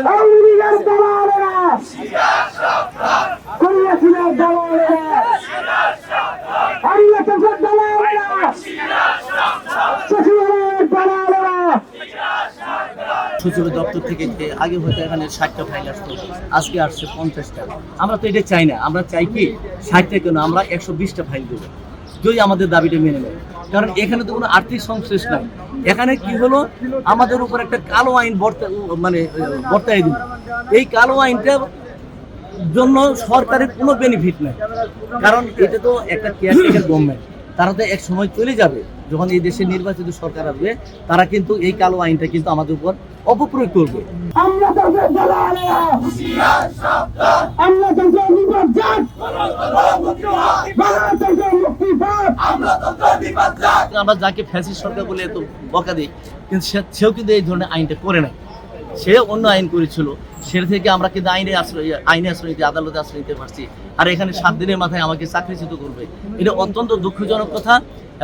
আওয়ামী লীগের দালালেরা, কংগ্রেসের দালালেরা, আইএসএফের দালালেরা, সচিবালয়ের দালালেরা। সচিব দপ্তর থেকে আগে হয়তো এখানে 60টা ফাইল আসতো, আজকে আসছে 50টা। আমরা তো এটা চাই না, আমরা চাই কি 60টা কেন, আমরা 120টা ফাইল দেবো যদি আমাদের দাবিটা মেনে নেয়। কারণ এখানে তো কোনো আর্থিক সংশ্লেষ নাই। এখানে কি হলো, আমাদের উপর একটা কালো আইন বর্তায় দিল। এই কালো আইনটার জন্য সরকারের কোনো বেনিফিট নাই, কারণ এটা তো একটা কেয়ারটেকার গভর্নমেন্ট, তারা তো এক সময় চলে যাবে। যখন এই দেশে নির্বাচিত সরকার আসবে, তারা কিন্তু এই কালো আইনটা কিন্তু আমাদের উপর অপপ্রয়োগ করবে। আমরা তাদের দালালেরা, আমরা তাদের নির্বাচন, আমরা যাকে ফ্যাসিস্ট সরকার বলে এত বকা দিই, কিন্তু সেও কিন্তু এই ধরনের আইনটা করে নাই। সে অন্য আইন করেছিল, সেটা থেকে আমরা কিন্তু আইনে আশ্রয় নিতে, আদালতে আশ্রয় নিতে পারছি। আর এখানে 7 দিনের মাথায় আমাকে চাকরিচ্যুত করবে, এটা অত্যন্ত দুঃখজনক কথা।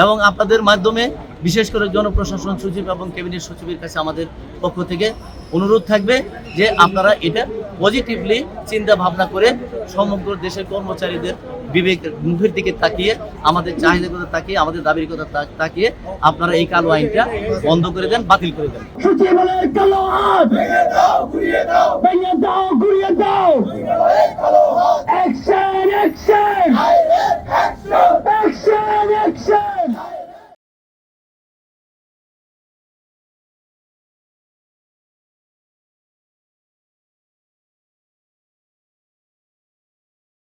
এবং আপনাদের মাধ্যমে বিশেষ করে জনপ্রশাসন সচিব এবং ক্যাবিনেট সচিবের কাছে আমাদের পক্ষ থেকে অনুরোধ থাকবে যে আপনারা এটা পজিটিভলি চিন্তা ভাবনা করে সমগ্র দেশের কর্মচারীদের বিবেকের মুখের দিকে তাকিয়ে, আমাদের চাহিদার কথা তাকিয়ে, আমাদের দাবির কথা তাকিয়ে আপনারা এই কালো আইনটা বন্ধ করে দেন, বাতিল করে দেন। সচিবালয়ের কালো হাত ভেঙে দাও, ঘুরিয়ে দাও, ভেঙে দাও, ঘুরিয়ে দাও। Action, action,